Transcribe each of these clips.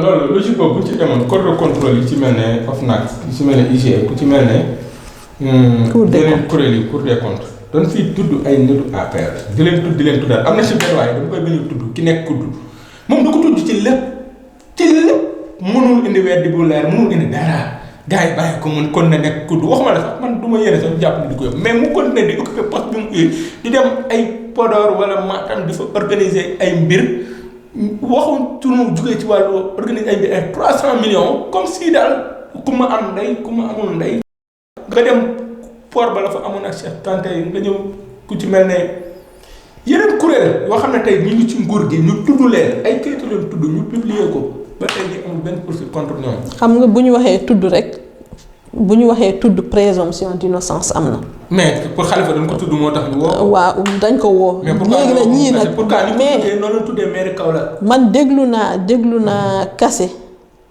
loolu logique boobu bu ci demoon corps de contrôle yi ci mel ne OFNAC yi ci mel ne IGE ku ci mel ne. Cour des yeneen kuréel yi Cour des comptes. doon fii tudd ay nitu APR di leen tuddaat am na si benn waaye dama koy bañ a tudd ki nekk kudd moom du ko tudd ci lépp mënul indi weddi bu leer mënul indi dara gars yi bàyyi ko mun kon na nekk kudd waxuma la sax man du ma yéene sax jàpp ni di ko yóbbu mais mu continuer di occuper poste bi mu di dem ay Podor wala Matam di fa organiser ay mbir waxuñ tunu jugee ci wàllu organiser ay mbir ay 300 millions comme si daal ku ma am ndey ku ma amul ndey nga dem port ba la fa amoon ak Cheikh Kanté nga ñëw ku ci mel ne yeneen kuréel yoo xam ne tey ñu ngi ci nguur gi ñu tudd leen ay kayitu leen tudd ñu publier ko ba tey ñu amul benn poursuite contre ñoom. xam nga bu ñu waxee tudd rek bu ñu waxee tudd présomption d'innocence am na. mais pour Khalifa dañ ko tudd moo tax ñu woo. waaw dañ ko woo. léegi nag ñii nag mais noonu la tuddee maire Kaolack. man déglu naa Kassé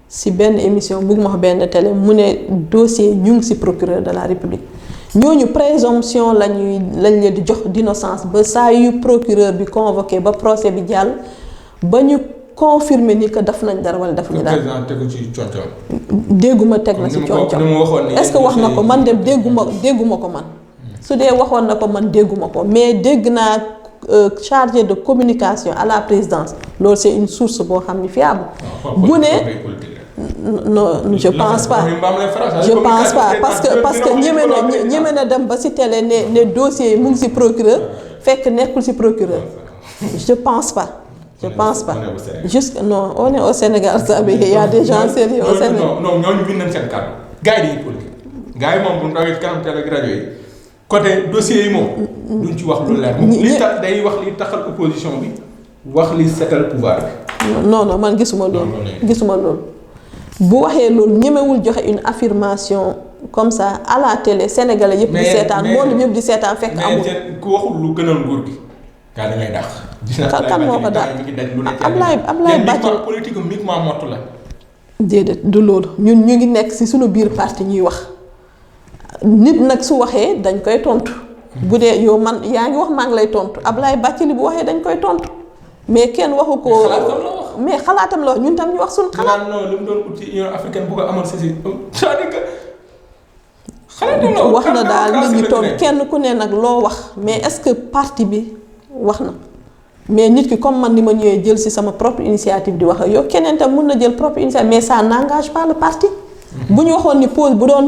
si benn émission bëgg ma wax benn télé mu ne dossier ñu ngi si procureur de la République. ñooñu présomption lañ leen di jox d'innocence ba saa yu procureur bi convoqué ba procès bi jàll ba ñu confirmer ni que def nañ dara wala def ñu dara. président tegu ci cooncoon. dégguma teg na ci cooncoon est-ce que wax na ko man de dégguma ko man. su dee waxoon na ko man dégguma ko mais dégg naa chargé de communication à la présidence loolu c'est une source boo xam ni fiable. bu ne. Non, je pense pas parce que ñeme na dem ba ci télé ne dossier mu ngi ci procureur fekk nekkul ci procureur je pense pas juste non on est au Sénégal ça il y a des gens sérieux au Sénégal non ñooñu bind nañ seen kàddu gars yi dañuy politique gars yi moom bu ñu toogee ci kanam télé ak rajo yi côté dossier yi moom duñ ci wax lu leer li tax day wax li taxal opposition bi wax li setal pouvoir bi non man gisuma loolu bu waxee loolu ñemewul joxe une affirmation comme ça à la télé sénégalais yëpp di seetaan monde yëpp di seetaan fekk amul. mais ku waxul lu gënal nguur gi. gaa da ngay dàq. kan moo ko dàq Ablaye Bathily politique uniquement mottu la. déedéet du loolu ñun ñu ngi nekk ci suñu biir parti ñuy wax nit nag su waxee dañ koy tontu. bu dee yow man yaa ngi wax maa ngi lay tontu Ablaye Bathily bu waxee dañ koy tontu. mais kenn waxu ko mais xalaatam la wax ñun tam ñu wax suñu xalaat. non li mu doon ut ci Union africaine bu ko amal si c'est-à-dire que wax na daal nit ñi toog kenn ku ne nag loo wax mais est-ce que parti bi wax na mais nit ki comme man ni ma ñëwee jël ci sama propre initiative di wax ak yow keneen tam mun na jël propre initiative mais ça n'engage pas le parti. bu ñu waxoon ni pose bu doon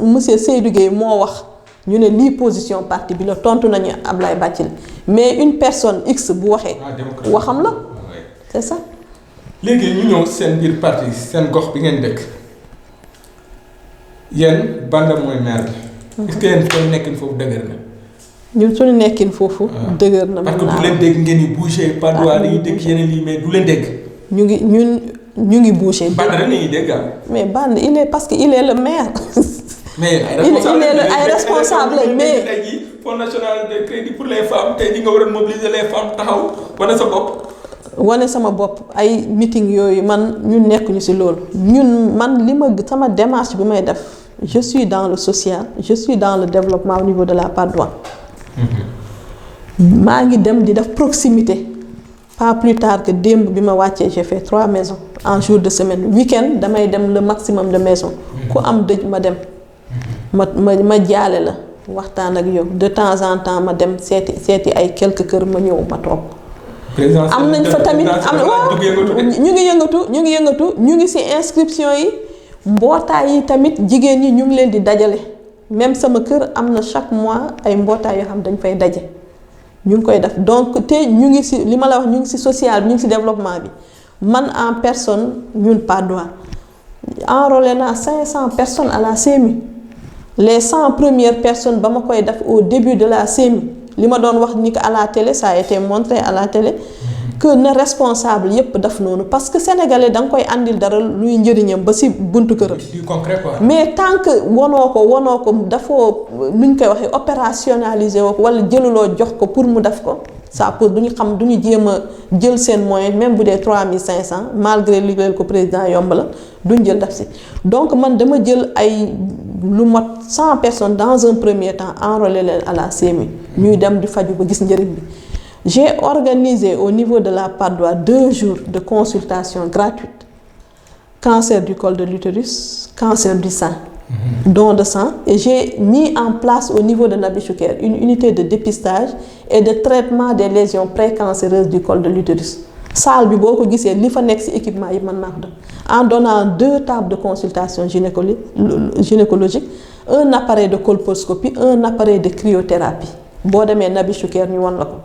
monsieur Seydou Guèye moo wax ñu ne lii position parti bi la tontu nañu Ablaye Bathily mais une personne X bu waxee. waxam la c'est ça. léegi ñu ñëw seen biir parti seen gox bi ngeen dëkk yéen Banda mooy maire bi. est-ce que yéen seen nekkin foofu dëgër na. ñun suñu nekkin foofu. dëgër na parce que du leen dégg ngeen di bouger Padois dañuy dégg yeneen lii mais du leen dégg. ñu ngi bouger. Banda rek la ñuy dégg mais Banda il est parce que il est le maire. mais ay responsable mais tey jii Fonds national de crédit pour les femmes tey jii nga war a mobiliser les femmes taxaw wane sa bopp. wane sama bopp ay meeting yooyu man ñun nekkuñu ci loolu man li ma sama démarche bi may def je suis dans le social je suis dans le développement au niveau de la Padoie. maa ngi dem di def proximité pas plus tard que démb bi ma wàccee j'ai fait 3 maisons en jour de semaine week-end damay dem le maximum de maisons ku am dëj ma dem ma jaale la waxtaan ak yow de temps en temps ma dem seeti ay quelques kër ma ñëw ma toog. am nañ fa tamit ñu ngi yëngatu ñu ngi ci inscription yi mbootaay yi tamit jigéen ñi ñu ngi leen di dajale même sama kër am na chaque mois ay mbootaay yoo xam dañ fay daje ñu ngi koy def donc te ñu ngi ci li ma la wax ñu ngi ci social bi ñu ngi ci développement bi man en personne ñun Padois enrôlé naa 500 personnes à la CMU les 100 premières personnes ba ma koy def au début de la CMU li ma doon wax ni que à la télé ça a été montré à la télé que na responsable yépp daf noonu parce que sénégalais da nga koy andil dara luy njëriñam ba ci buntu këram. du concret quoi. mais tant que wonoo ko dafoo nuñ koy waxee opérationnaliser woo ko wala jëluloo jox ko pour mu def ko ça pour duñu xam duñu jéem a jël seen moyen même bu dee 3500 malgré li leen ko président yomb la duñ jël def ci donc man dama jël ay lu mot 100 personnes dans un premier temps enrôler leen à la CMU ñuy dem di faju ba gis njëriñ bi. J'ai organisé au niveau de la Padoie 2 jours de consultation gratuite cancer du col de l'utérus, cancer du sein, don de sang. Et j'ai mis en place au niveau de Nabi Choucair une unité de dépistage et de traitement des lésions précancéreuses du col de l'utérus. Salle bi boo ko gisee li fa nekk ci équipement yi mën naa ko def en donnant 2 tables de consultation gynécologique, un appareil de colposcopie, un appareil de cryothérapie. Boo demee Nabi Choucair ñu won la ko.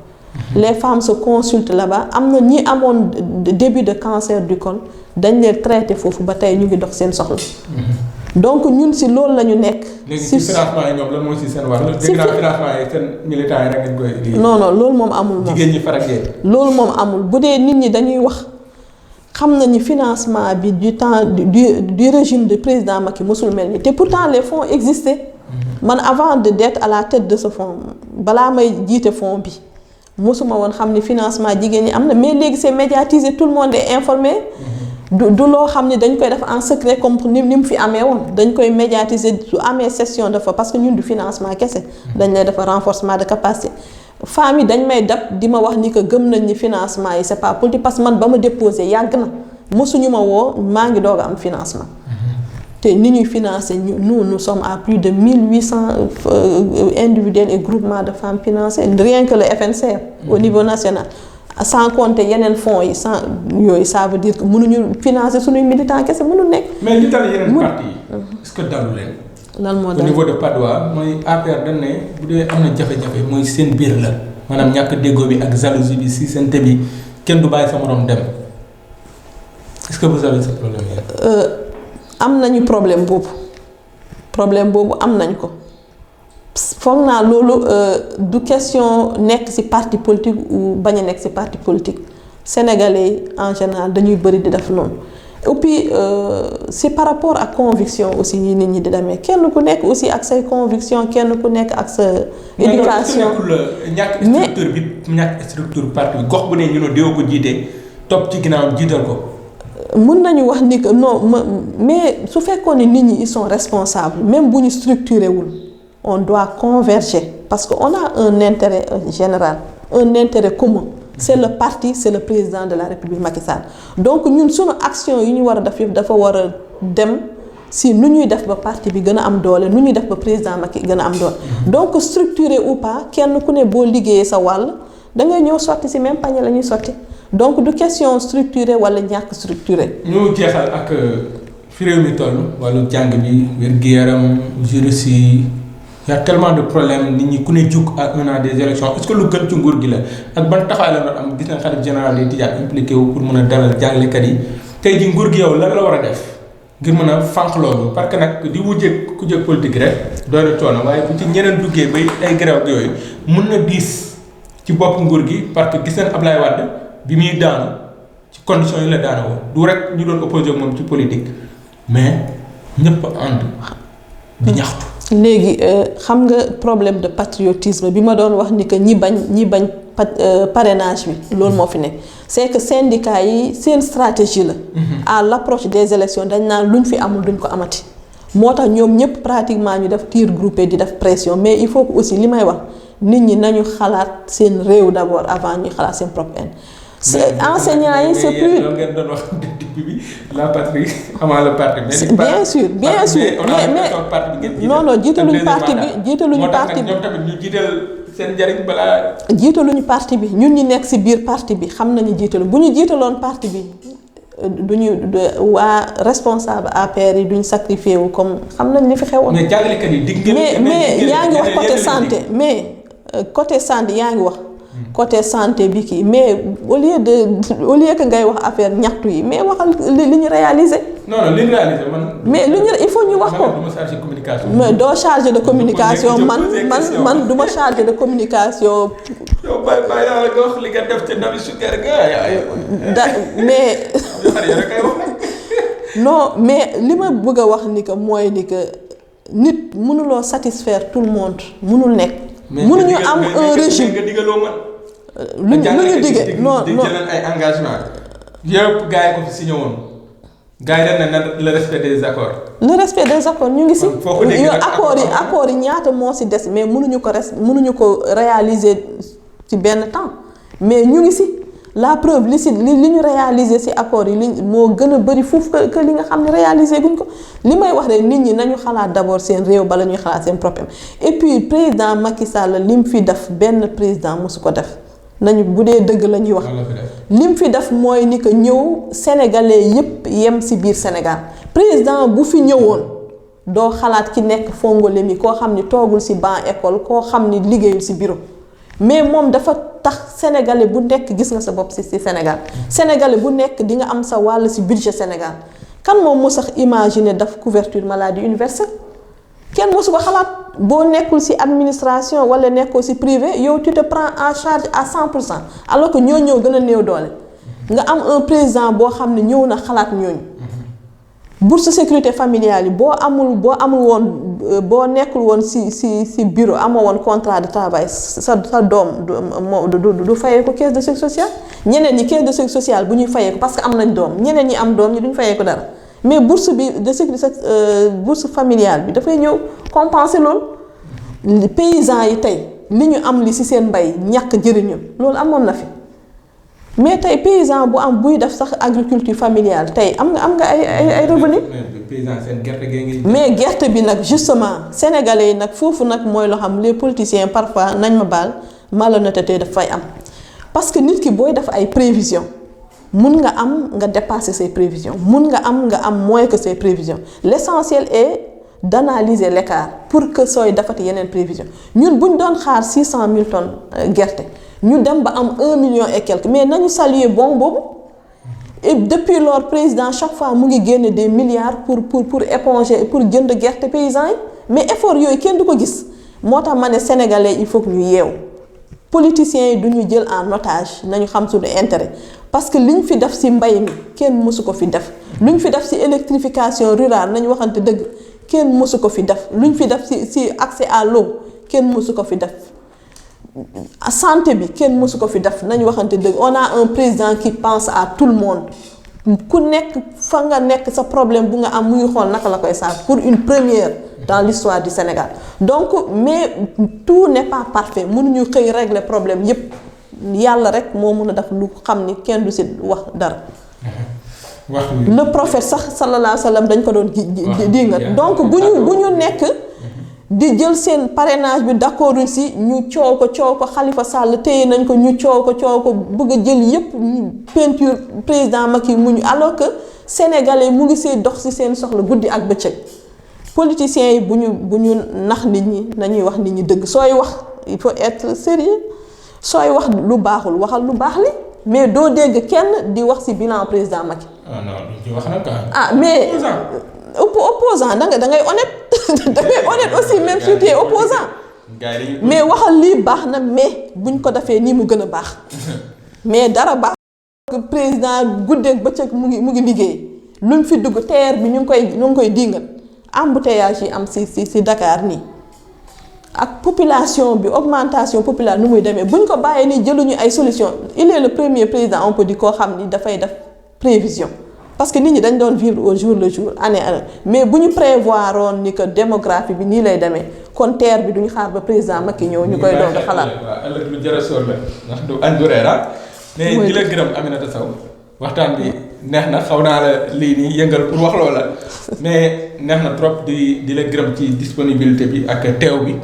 Les femmes se consultent là-bas. am na ñi amoon début de cancer du col dañ leen traité foofu ba tey ñu ngi dox seen soxla. Donc ñun ci loolu la ñu nekk. léegi ci financement yi ñoom lan mooy ci seen wàll. dégg naa financement yi seen militants yi rek ngeen koy. non loolu moom amul moom jigéen ñi farak loolu moom amul bu dee nit ñi dañuy wax xam nañu financement bi du temps du régime de président Macky mosul mel ni te pourtant les fonds existaient. Man avant d'être à la tête de ce fonds balaa may jiite fonds bi mosuma woon xam ni financement jigéen ñi am na mais léegi c'est médiatisé, tout le monde est informé. du loo xam ne dañ koy def en secret comme ni mu fi amee woon dañ koy médiatiser su amee session dafa parce que ñun du financement kese dañ lay def renforcement de capacité. Femmes yi dañ may dab di ma wax ni que gëm nañ ni financement yi c'est pas politique parce que man ba ma déposé yàgg na mosuñu ma woo maa ngi doog a am financement. te ni ñuy financer nous sommes à plus de 1800 individuels et groupements de femmes financés rien que le FNCR au niveau national. Sans compter yeneen fonds yi sans yooyu ça veut dire que mënuñu financer suñuy militants kese mënul nekk. mais li dal yeneen parti yi est-ce que dalu leen. lan moo dal au niveau de Patte d'Oie mooy APR dañ ne bu dee am na jafe-jafe mooy seen biir la maanaam ñàkk déggoo bi ak jalousie bi si seen te bi kenn du bàyyi sa morom dem est-ce que vous avez ce problème yéen. am nañu problème boobu am nañ ko. foog naa loolu du question nekk ci parti politique ou bañ a nekk ci parti politique sénégalais yi en général dañuy bëri di def noonu et puis c'est par rapport ak conviction aussi yi nit ñi di demee kenn ku nekk aussi ak say conviction kenn ku nekk ak sa éducation mais structure bi ñàkk structure parti bi gox bu ne ñu ne déw ko jiite topp ci ginnaaw jiital ko. mën nañu wax ni que non mais su fekkoon ne nit ñi ils sont responsables même bu ñu structuré wul. On doit converger parce qu'on a un intérêt général, un intérêt commun. C'est le parti, c'est le président de la République Macky Sall. Donc ñun suñu action yi ñu war a def yëpp dafa war a dem si nu ñuy def ba parti bi gën a am doole nu ñuy def ba président Macky gën a am doole. Donc structuré ou pas kenn ku ne boo liggéeyee sa wàll da ngay ñëw sotti si même panier la ñuy sotti donc du question structuré wala ñàkk structuré. ñu jeexal ak fi réew mi toll wàllu jàng bi wér-gu-yaram juriste yi. Il y a tellement de problèmes nit ñi ku ne jug à un an des élections est-ce que lu gën ci nguur gi la ak ban taxawaay la doon am gis nañ xalif général yi Tijaan impliqué wu pour mën a dalal jàngalekat yi tey ji nguur gi yow lan la war a def ngir mën a fànq loolu parce que nag di wujjeeg ku jëg politique rek doy na coono waaye bu ci ñeneen duggee bay ay grève yooyu mun na diis ci bopp nguur gi parce que gis nañ Ablaye Wade bi muy daanu ci conditions yi la daana woon du rek ñu doon opposé ak moom ci politique mais ñëpp ànd di ñaxtu. léegi xam nga problème de patriotisme bi ma doon wax ni que ñi bañ parrainage bi loolu moo fi nekk c'est que syndicat yi seen stratégie la. À l'approche des élections dañ naan luñ fi amul duñ ko amati. moo tax ñoom ñëpp pratiquement ñu def tir groupé di def pression mais il faut que aussi li may wax nit ñi nañu xalaat seen réew d'abord avant ñuy xalaat seen propre haine. Enseignants yi c'est plus ngeen doon wax bi la patrie avant le parti. bien sûr mais non jiitaluñu parti bi jiitaluñu parti bi ñoom tamit ñu jiital seen njariñ balaa. jiitaluñu parti bi ñun ñi nekk ci biir parti bi xam nañu jiitalu bu ñu jiitaloon parti bi duñu waa responsable APR yi duñ sacrifié wu comme xam nañ li fi xewoon. mais jàngalekat yi digg mais yaa ngi wax côté santé mais côté santé yaa ngi wax. côté santé bi kii mais au lieu que ngay wax affaire ñaxtu yi mais waxal li ñu réaliser. non li ñu réaliser man. mais lu ñu il faut ñu wax ko. mais doo chargé de communication man du ma chargé de communication. yow bàyyi naa la nga wax li nga def te Nabi Choucair ga mais non mais li ma bëgg a wax ni que mooy ni que nit mënuloo satisfaire tout le monde mënul nekk. mënuñu am un régime lu ñu digee non jëleen ay engagement yëpp gars yi ko fi signé woon gars yi dañ ne le respect des accords. le respect des accords ñu ngi si. yow accords yi ñaata moo si des mais mënuñu ko réaliser ci benn temps mais ñu ngi si la preuve li ñu réaliser ci accords yi li moo gën a bëri foofu que li nga xam ne réaliser guñ ko li may wax rek nit ñi nañu xalaat d'abord seen réew bala ñuy xalaat seen problème et puis président Macky Sall lim fi def benn président mosu ko def nañu bu dee dëgg la ñuy wax lim fi def mooy ni que ñëw sénégalais yépp yem ci biir Sénégal président bu fi ñëwoon doo xalaat ki nekk fongole mi koo xam ni toogul ci banc école koo xam ni liggéeyul ci bureau mais moom dafa tax sénégalais bu nekk gis nga sa bopp ci Sénégal sénégalais bu nekk di nga am sa wàll ci budget Sénégal kan moom moo sax imaginer daf couverture maladie universelle kenn mosu ko xalaat boo nekkul ci administration wala nekkoo ci privé yow tu te prends en charge à 100% alors que ñoo ñëw gën a néew doole nga am un président boo xam ne ñëw na xalaat ñooñu bourse sécurité familiale yi boo amul woon boo nekkul woon ci bureau amoo woon contrat de travail sa doom du fayee ko caisse de sécurité sociale ñeneen ñi caisse de sécurité sociale bu ñuy fayee ko parce que am nañ doom ñeneen ñi am doom ñi duñ fayee ko dara mais bourse bi de sécurité bourse familiale bi dafay ñëw compenser loolu paysans yi tey li ñu am li ci seen mbay ñàkk jëriñu loolu amoon na fi mais tey paysan bu am buy def sax agriculture familiale tey am nga ay revenu paysan seen gerte gi mais gerte bi nag justement sénégalais yi nag foofu nag mooy loo xam les politiciens parfois nañ ma baal malhonnêteté daf fay am parce que nit ki booy def ay prévisions mun nga am nga dépasser ses prévisions mun nga am moins que ses prévisions l'essentiel est d'analyser l'écart pour que sooy defati yeneen prévision ñun buñ doon xaar 600 000 tonnes gerte ñu dem ba am 1 million et quelques mais nañu saluer bon boobu et depuis lors président chaque fois mu ngi génne des milliards pour éponger pour jënd gerte paysans yi mais effort yooyu kenn du ko gis moo tax ma ne sénégalais il faut que ñu yeewu politiciens yi du ñu jël en otage nañu xam suñu intérêt parce que liñ fi def ci mbay mi kenn mësu ko fi def luñ fi def ci électrification rurale nañu waxante dëgg kenn mësu ko fi def luñ fi def ci accès à l'eau kenn mësu ko fi def santé bi kenn mësu ko fi def nañu waxante dëgg on a un président qui pense à tout le monde ku nekk fa nga nekk sa problème bu nga am muy xool naka la koy saaf pour une première dans l'histoire du Sénégal donc mais tout n'est pas parfait mënuñu xëy régler problème yépp yàlla rek moo mën a def lu xam ni kenn du ci wax dara le prophète sax sallallahu alayhi wa sallam dañ ko doon di nga donc bu ñu nekk di jël seen parrainage bi d'accord ci ñu coow ko Khalifa Sall téye nañ ko ñu coow ko bëgg a jël yépp peinture président Macky muñu alors que sénégalais mu ngi see dox ci seen soxla guddi ak bëccëg politiciens yi bu ñu nax nit ñi nañuy wax nit ñi dëgg sooy wax il faut être sérieux sooy wax lu baaxul waxal lu baax li mais doo dégg kenn di wax ci bilan président Macky. ah non ci wax na ah mais opposant da ngay honnête da ngay honnête aussi même si tu es opposant mais waxal lii baax na mais buñ ko defee nii mu gën a baax mais dara baax président guddeeg bëccëg mu ngi liggéey luñ fi dugg TER bi ñu ngi koy dingal embouteillage yi am ci Dakar nii ak population bi augmentation population nu muy demee buñ ko bàyyee nii jëluñu ay solution il est le premier président on peut dire koo xam ni dafay def prévision parce que nit ñi dañ doon vivre au jour le jour année mais bu ñu prévoir woon ni que démographie bi nii lay demee kon TER bi duñu xaar ba président Macky ñëw ñu koy doon xalaat. waaw ëllëg lu jar a sóor la ndax du añ du reer mais di la gërëm Aminata Sow waxtaan bi neex na xaw naa la lii nii yëngal pour wax loola mais neex na trop di la gërëm ci disponibilité bi ak teew bi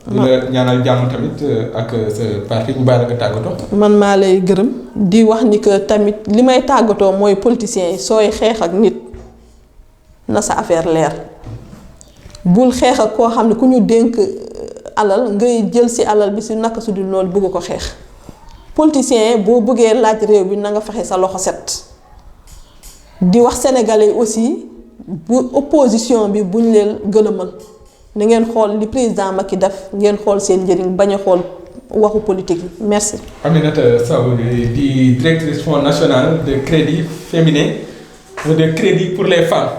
di la ñaanal jàmm tamit ak sa parti ñu bàyyi la nga tàggatoo. man maa lay gërëm di wax ni que tamit li may tàggatoo mooy politiciens yi sooy xeex ak nit na sa affaire leer bul xeex ak koo xam ne ku ñu dénk alal ngay jël ci alal bi ci naka su dul loolu bëgg ko xeex politiciens yi boo bëggee laaj réew bi na nga fexe sa loxo set di wax sénégalais aussi bu opposition bi buñ leen gëlëmal na ngeen xool li président Macky def ngeen xool seen njëriñ bañ a xool waxu politique yi merci. Aminata Sow di directrice fonds national de crédit féminin de crédit pour les femmes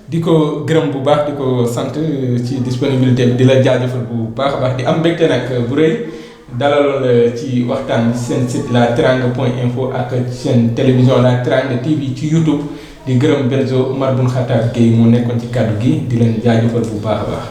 di ko gërëm bu baax di ko sant ci disponibilité bi di la jaajëfal bu baax a baax di am mbégte nag bu rëy dalaloon ci waxtaan seen site la teranga.info ak seen télévision la Teranga TV ci YouTube. di gërëm Benzo Omar Bun Khattab Gueye moo nekkoon ci kàddu gi di leen jaajëfal bu baax a baax.